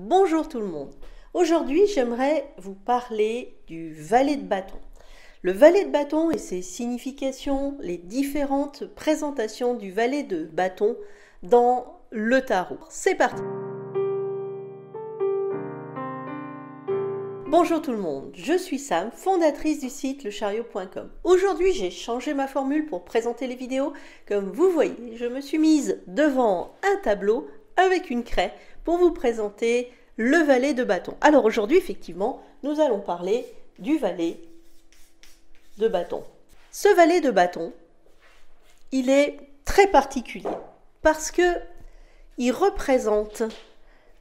Bonjour tout le monde. Aujourd'hui, j'aimerais vous parler du valet de bâton. Le valet de bâton et ses significations, les différentes présentations du valet de bâton dans le tarot. C'est parti. Bonjour tout le monde, je suis Sam, fondatrice du site lechariot.com. Aujourd'hui, j'ai changé ma formule pour présenter les vidéos. Comme vous voyez, je me suis mise devant un tableau avec une craie pour vous présenter le valet de bâton. Alors aujourd'hui, effectivement, nous allons parler du valet de bâton. Ce valet de bâton, il est très particulier parce que il représente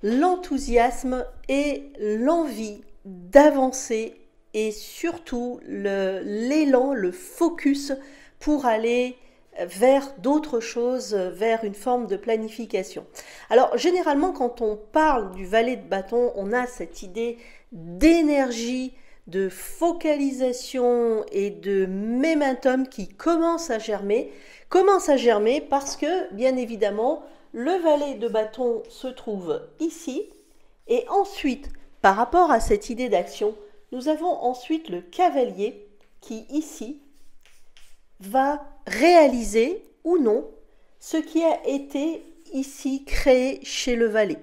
l'enthousiasme et l'envie d'avancer et surtout l'élan, le focus pour aller vers d'autres choses, vers une forme de planification. Alors généralement quand on parle du valet de bâton, on a cette idée d'énergie, de focalisation et de momentum qui commence à germer parce que bien évidemment le valet de bâton se trouve ici et ensuite par rapport à cette idée d'action, nous avons ensuite le cavalier qui ici va réaliser ou non ce qui a été ici créé chez le valet.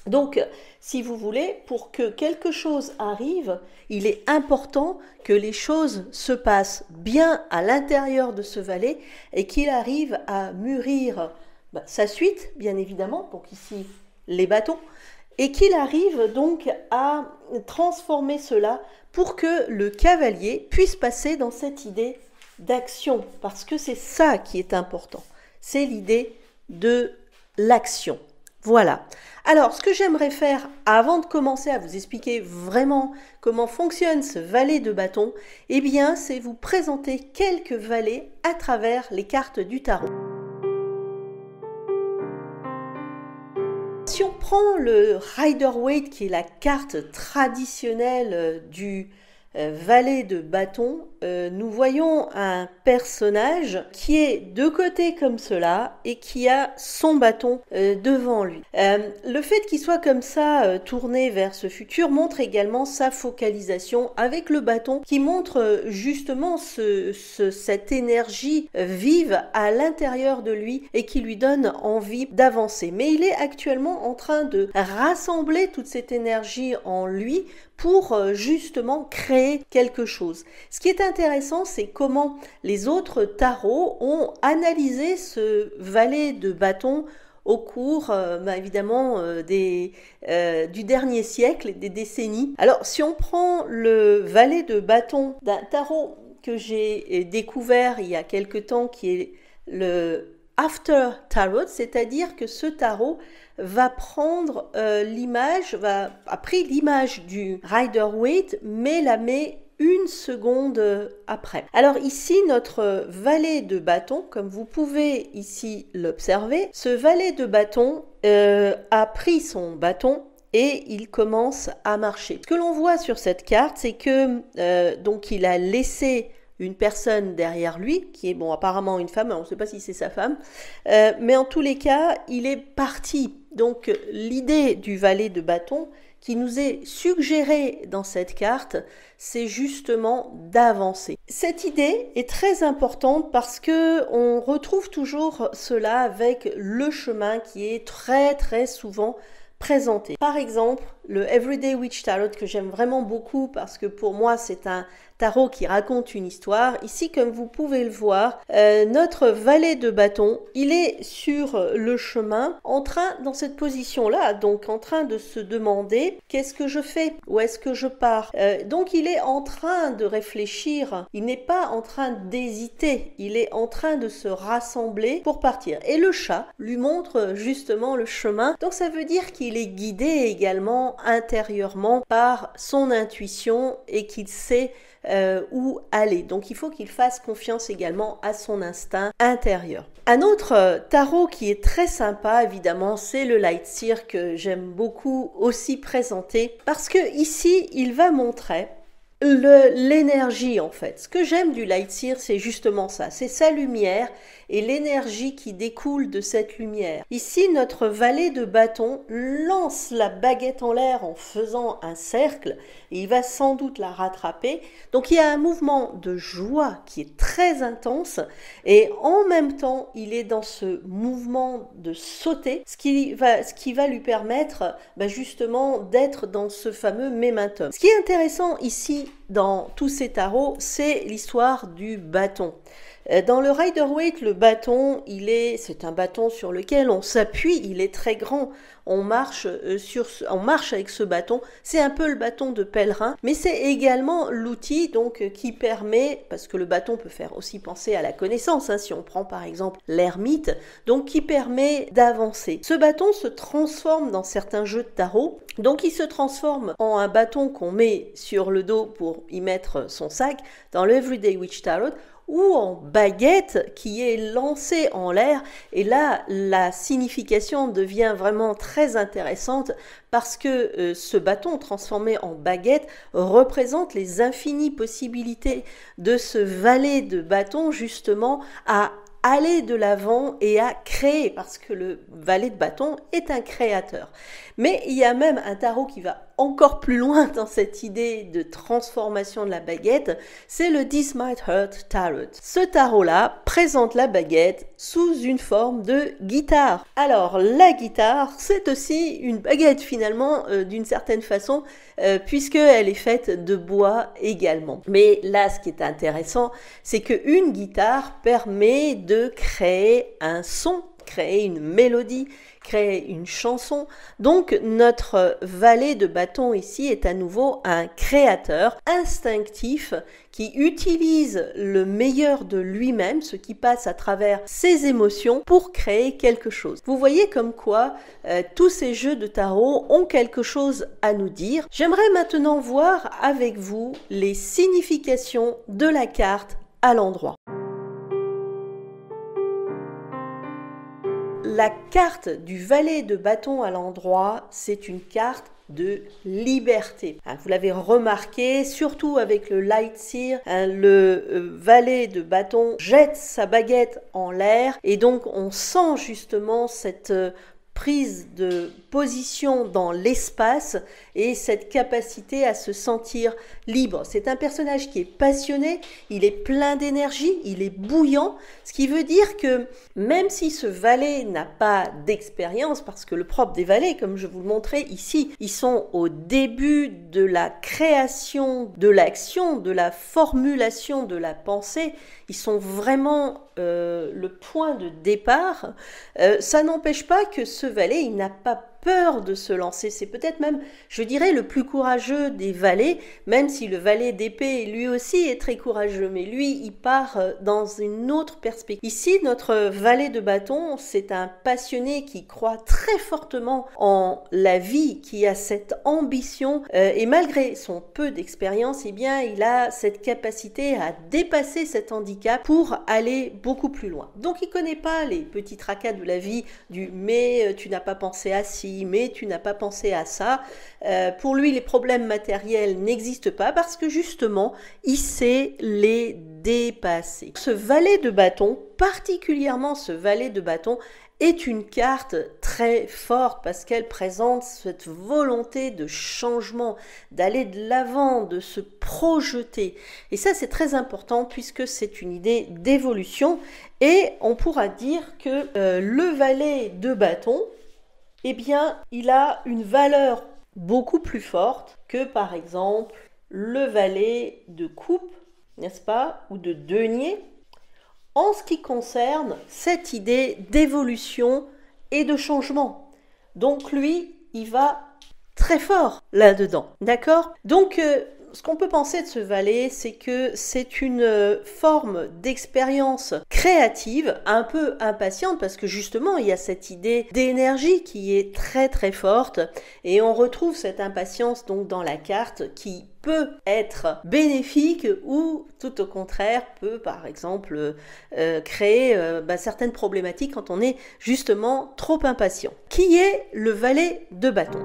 Donc, si vous voulez, pour que quelque chose arrive, il est important que les choses se passent bien à l'intérieur de ce valet et qu'il arrive à mûrir sa suite, bien évidemment, donc ici les bâtons, et qu'il arrive donc à transformer cela pour que le cavalier puisse passer dans cette idée d'action, parce que c'est ça qui est important, c'est l'idée de l'action. Voilà. Alors, ce que j'aimerais faire avant de commencer à vous expliquer vraiment comment fonctionne ce valet de bâton, eh bien, c'est vous présenter quelques valets à travers les cartes du tarot. Si on prend le Rider-Waite, qui est la carte traditionnelle du valet de bâton, nous voyons un personnage qui est de côté comme cela et qui a son bâton devant lui. Le fait qu'il soit comme ça tourné vers ce futur montre également sa focalisation avec le bâton qui montre justement cette énergie vive à l'intérieur de lui et qui lui donne envie d'avancer. Mais il est actuellement en train de rassembler toute cette énergie en lui pour justement créer quelque chose. Ce qui est intéressant, c'est comment les autres tarots ont analysé ce valet de bâton au cours, évidemment, du dernier siècle, des décennies. Alors, si on prend le valet de bâton d'un tarot que j'ai découvert il y a quelque temps, qui est le After Tarot, c'est-à-dire que ce tarot va prendre a pris l'image du Rider-Waite, mais la met une seconde après. Alors ici, notre valet de bâton, comme vous pouvez ici l'observer, ce valet de bâton a pris son bâton et il commence à marcher. Ce que l'on voit sur cette carte, c'est que donc il a laissé une personne derrière lui, qui est apparemment une femme, on ne sait pas si c'est sa femme, mais en tous les cas, il est parti. Donc l'idée du valet de bâton qui nous est suggérée dans cette carte, c'est justement d'avancer. Cette idée est très importante parce que on retrouve toujours cela avec le chemin qui est très très souvent présenté. Par exemple, le Everyday Witch Tarot que j'aime vraiment beaucoup parce que pour moi c'est un tarot qui raconte une histoire. Ici, comme vous pouvez le voir, notre valet de bâton, il est sur le chemin, en train, dans cette position-là, donc en train de se demander qu'est-ce que je fais, où est-ce que je pars. Donc il est en train de réfléchir, il n'est pas en train d'hésiter, il est en train de se rassembler pour partir. Et le chat lui montre justement le chemin, donc ça veut dire qu'il est guidé également intérieurement par son intuition et qu'il sait où aller. Donc il faut qu'il fasse confiance également à son instinct intérieur. Un autre tarot qui est très sympa, évidemment, c'est le Lightseer que j'aime beaucoup aussi présenter parce que ici, il va montrer l'énergie en fait. Ce que j'aime du Lightseer, c'est justement ça, c'est sa lumière et l'énergie qui découle de cette lumière. Ici, notre valet de bâton lance la baguette en l'air en faisant un cercle et il va sans doute la rattraper. Donc il y a un mouvement de joie qui est très intense et en même temps, il est dans ce mouvement de sauter, ce qui va lui permettre justement d'être dans ce fameux momentum. Ce qui est intéressant ici dans tous ces tarots, c'est l'histoire du bâton. Dans le Rider-Waite, le bâton, c'est un bâton sur lequel on s'appuie, il est très grand. On marche avec ce bâton. C'est un peu le bâton de pèlerin, mais c'est également l'outil qui permet, parce que le bâton peut faire aussi penser à la connaissance, si on prend par exemple l'ermite, donc qui permet d'avancer. Ce bâton se transforme dans certains jeux de tarot. Donc il se transforme en un bâton qu'on met sur le dos pour y mettre son sac dans le Everyday Witch Tarot, ou en baguette qui est lancée en l'air. Et là, la signification devient vraiment très intéressante parce que ce bâton transformé en baguette représente les infinies possibilités de ce valet de bâton justement à aller de l'avant et à créer, parce que le valet de bâton est un créateur. Mais il y a même un tarot qui va encore plus loin dans cette idée de transformation de la baguette, c'est le This Might Hurt Tarot. Ce tarot-là présente la baguette sous une forme de guitare. Alors, la guitare, c'est aussi une baguette finalement, d'une certaine façon, puisqu'elle est faite de bois également. Mais là, ce qui est intéressant, c'est qu'une guitare permet de créer un son, créer une mélodie, créer une chanson. Donc notre valet de bâton ici est à nouveau un créateur instinctif qui utilise le meilleur de lui-même, ce qui passe à travers ses émotions pour créer quelque chose. Vous voyez comme quoi tous ces jeux de tarot ont quelque chose à nous dire. J'aimerais maintenant voir avec vous les significations de la carte à l'endroit. La carte du valet de bâton à l'endroit, c'est une carte de liberté. Vous l'avez remarqué, surtout avec le Light Seer, le valet de bâton jette sa baguette en l'air et donc on sent justement cette prise de position dans l'espace et cette capacité à se sentir libre. C'est un personnage qui est passionné, il est plein d'énergie, il est bouillant, ce qui veut dire que même si ce valet n'a pas d'expérience, parce que le propre des valets, comme je vous le montrais ici, ils sont au début de la création de l'action, de la formulation de la pensée, ils sont vraiment le point de départ, ça n'empêche pas que ce valet, il n'a pas peur de se lancer. C'est peut-être même, je dirais, le plus courageux des valets, même si le valet d'épée, lui aussi, est très courageux. Mais lui, il part dans une autre perspective. Ici, notre valet de bâton, c'est un passionné qui croit très fortement en la vie, qui a cette ambition. Et malgré son peu d'expérience, eh bien, il a cette capacité à dépasser cet handicap pour aller beaucoup plus loin. Donc, il ne connaît pas les petits tracas de la vie du « mais tu n'as pas pensé à ci », mais tu n'as pas pensé à ça. Pour lui, les problèmes matériels n'existent pas parce que justement, il sait les dépasser. Ce valet de bâton, particulièrement ce valet de bâton, est une carte très forte parce qu'elle présente cette volonté de changement, d'aller de l'avant, de se projeter. Et ça, c'est très important puisque c'est une idée d'évolution. Et on pourra dire que le valet de bâton, eh bien, il a une valeur beaucoup plus forte que, par exemple, le valet de coupe, n'est-ce pas, ou de denier, en ce qui concerne cette idée d'évolution et de changement. Donc lui, il va très fort là-dedans, d'accord ? Donc, ce qu'on peut penser de ce valet, c'est que c'est une forme d'expérience créative, un peu impatiente, parce que justement, il y a cette idée d'énergie qui est très très forte, et on retrouve cette impatience donc dans la carte qui peut être bénéfique ou tout au contraire peut par exemple créer certaines problématiques quand on est justement trop impatient. Qui est le valet de bâton ?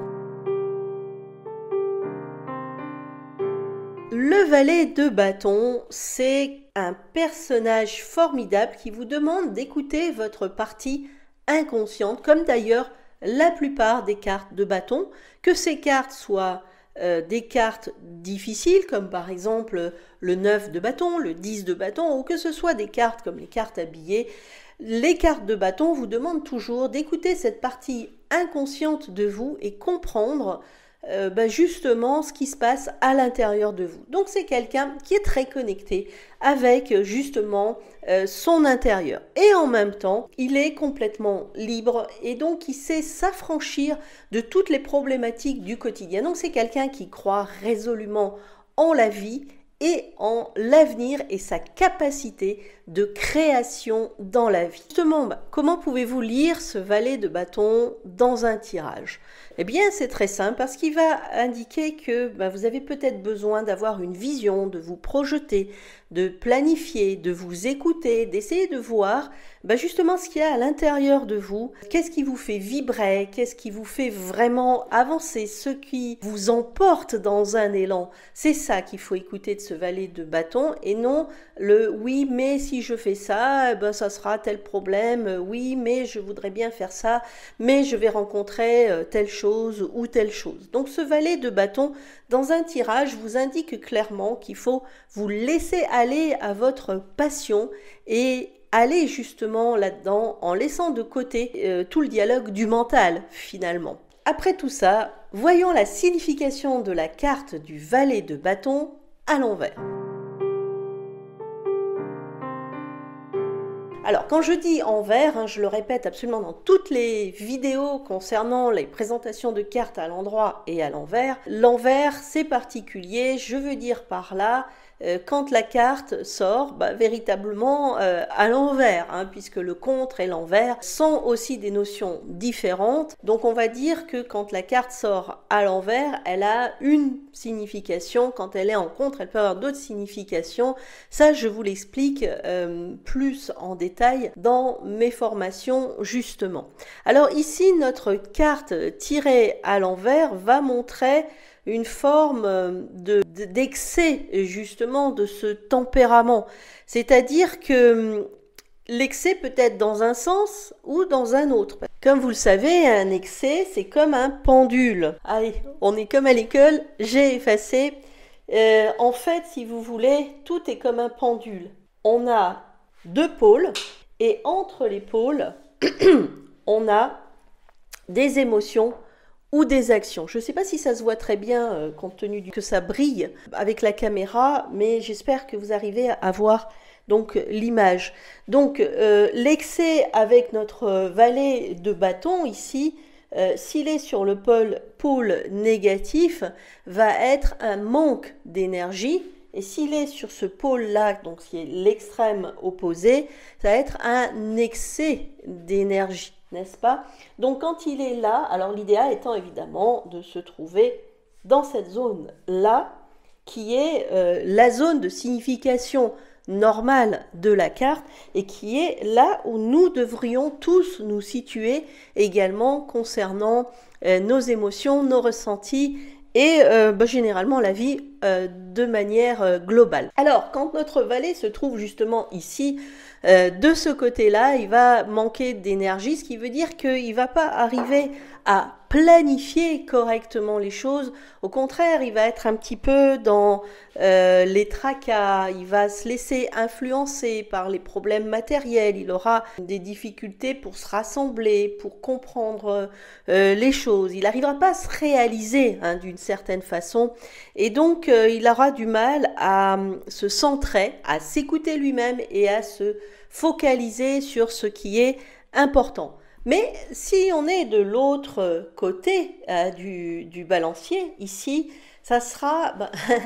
Le valet de bâton, c'est un personnage formidable qui vous demande d'écouter votre partie inconsciente, comme d'ailleurs la plupart des cartes de bâton, que ces cartes soient des cartes difficiles, comme par exemple le 9 de bâton, le 10 de bâton, ou que ce soit des cartes comme les cartes habillées. Les cartes de bâton vous demandent toujours d'écouter cette partie inconsciente de vous et comprendre justement ce qui se passe à l'intérieur de vous. Donc c'est quelqu'un qui est très connecté avec justement son intérieur. Et en même temps, il est complètement libre et donc il sait s'affranchir de toutes les problématiques du quotidien. Donc c'est quelqu'un qui croit résolument en la vie et en l'avenir et sa capacité de création dans la vie. Justement, comment pouvez-vous lire ce valet de bâton dans un tirage ? Eh bien, c'est très simple parce qu'il va indiquer que vous avez peut-être besoin d'avoir une vision, de vous projeter, de planifier, de vous écouter, d'essayer de voir justement ce qu'il y a à l'intérieur de vous, qu'est-ce qui vous fait vibrer, qu'est-ce qui vous fait vraiment avancer, ce qui vous emporte dans un élan. C'est ça qu'il faut écouter de ce valet de bâton et non le « oui, mais si je fais ça, ça sera tel problème, oui, mais je voudrais bien faire ça, mais je vais rencontrer telle chose ou telle chose ». Donc ce valet de bâton, dans un tirage, vous indique clairement qu'il faut vous laisser aller à votre passion et aller justement là-dedans en laissant de côté tout le dialogue du mental finalement. Après tout ça, voyons la signification de la carte du valet de bâton à l'envers. Alors, quand je dis envers, je le répète absolument dans toutes les vidéos concernant les présentations de cartes à l'endroit et à l'envers. L'envers, c'est particulier, je veux dire par là, quand la carte sort véritablement à l'envers, puisque le contre et l'envers sont aussi des notions différentes. Donc on va dire que quand la carte sort à l'envers, elle a une signification. Quand elle est en contre, elle peut avoir d'autres significations. Ça, je vous l'explique plus en détail dans mes formations justement. Alors ici, notre carte tirée à l'envers va montrer une forme d'excès justement de ce tempérament. C'est-à-dire que l'excès peut être dans un sens ou dans un autre. Comme vous le savez, un excès, c'est comme un pendule. Allez, on est comme à l'école, j'ai effacé. En fait, si vous voulez, tout est comme un pendule. On a deux pôles et entre les pôles, on a des émotions ou des actions. Je ne sais pas si ça se voit très bien compte tenu que ça brille avec la caméra, mais j'espère que vous arrivez à voir donc l'image. Donc l'excès avec notre valet de bâton ici, s'il est sur le pôle négatif, va être un manque d'énergie. Et s'il est sur ce pôle-là, donc qui est l'extrême opposé, ça va être un excès d'énergie, n'est-ce pas? Donc quand il est là, alors l'idéal étant évidemment de se trouver dans cette zone-là, qui est la zone de signification normale de la carte et qui est là où nous devrions tous nous situer également concernant nos émotions, nos ressentis et généralement la vie de manière globale. Alors, quand notre valet se trouve justement ici, de ce côté-là, il va manquer d'énergie, ce qui veut dire qu'il ne va pas arriver à planifier correctement les choses. Au contraire, il va être un petit peu dans les tracas, il va se laisser influencer par les problèmes matériels, il aura des difficultés pour se rassembler, pour comprendre les choses. Il n'arrivera pas à se réaliser d'une certaine façon et donc il aura du mal à se centrer, à s'écouter lui-même et à se focaliser sur ce qui est important. Mais si on est de l'autre côté du balancier, ici, ça sera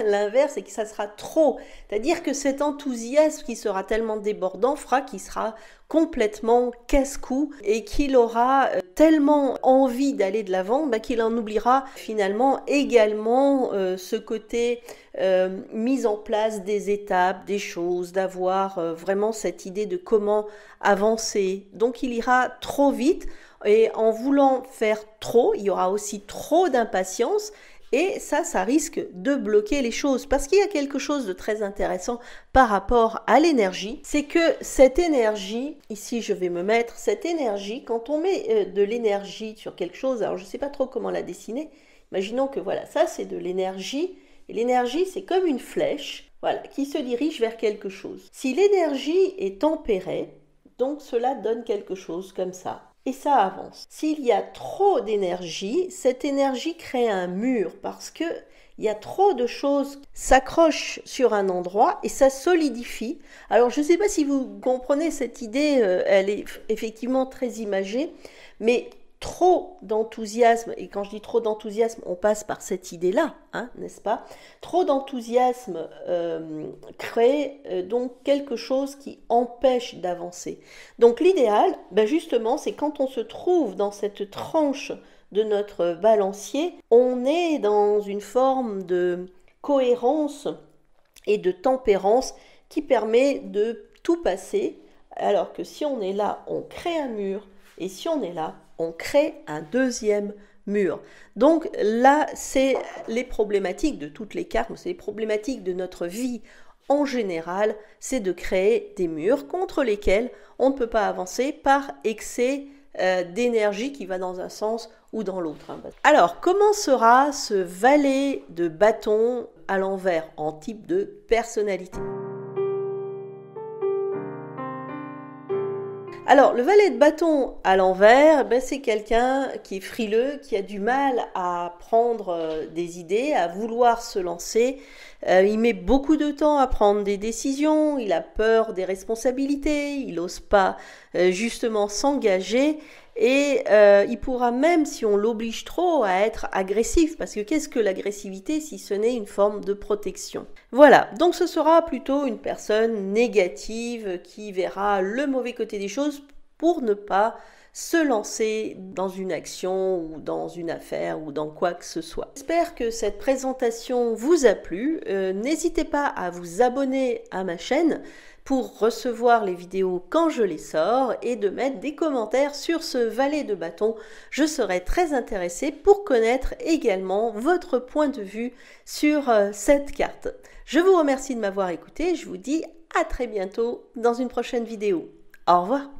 l'inverse et que ça sera trop. C'est-à-dire que cet enthousiasme qui sera tellement débordant fera qu'il sera complètement casse-cou et qu'il aura tellement envie d'aller de l'avant qu'il en oubliera finalement également ce côté mise en place des étapes, des choses, d'avoir vraiment cette idée de comment avancer. Donc il ira trop vite et en voulant faire trop, il y aura aussi trop d'impatience Et ça risque de bloquer les choses parce qu'il y a quelque chose de très intéressant par rapport à l'énergie. C'est que cette énergie, ici je vais me mettre cette énergie, quand on met de l'énergie sur quelque chose, alors je ne sais pas trop comment la dessiner, imaginons que voilà, ça c'est de l'énergie, et l'énergie c'est comme une flèche, voilà, qui se dirige vers quelque chose. Si l'énergie est tempérée, donc cela donne quelque chose comme ça. Et ça avance. S'il y a trop d'énergie, cette énergie crée un mur parce que il y a trop de choses s'accrochent sur un endroit et ça solidifie. Alors je ne sais pas si vous comprenez cette idée, elle est effectivement très imagée, mais trop d'enthousiasme, et quand je dis trop d'enthousiasme, on passe par cette idée-là, hein, n'est-ce pas? Trop d'enthousiasme crée donc quelque chose qui empêche d'avancer. Donc l'idéal, ben justement, c'est quand on se trouve dans cette tranche de notre balancier, on est dans une forme de cohérence et de tempérance qui permet de tout passer, alors que si on est là, on crée un mur, et si on est là, on crée un deuxième mur. Donc là, c'est les problématiques de toutes les karmes, c'est les problématiques de notre vie en général, c'est de créer des murs contre lesquels on ne peut pas avancer par excès d'énergie qui va dans un sens ou dans l'autre. Alors, comment sera ce valet de bâton à l'envers en type de personnalité ? Alors, le valet de bâton à l'envers, ben, c'est quelqu'un qui est frileux, qui a du mal à prendre des idées, à vouloir se lancer. Il met beaucoup de temps à prendre des décisions, il a peur des responsabilités, il n'ose pas justement s'engager. Et il pourra même, si on l'oblige trop, à être agressif, parce que qu'est-ce que l'agressivité si ce n'est une forme de protection? Voilà, donc ce sera plutôt une personne négative qui verra le mauvais côté des choses pour ne pas se lancer dans une action ou dans une affaire ou dans quoi que ce soit. J'espère que cette présentation vous a plu. N'hésitez pas à vous abonner à ma chaîne pour recevoir les vidéos quand je les sors et de mettre des commentaires sur ce valet de bâton. Je serai très intéressée pour connaître également votre point de vue sur cette carte. Je vous remercie de m'avoir écouté. Je vous dis à très bientôt dans une prochaine vidéo. Au revoir.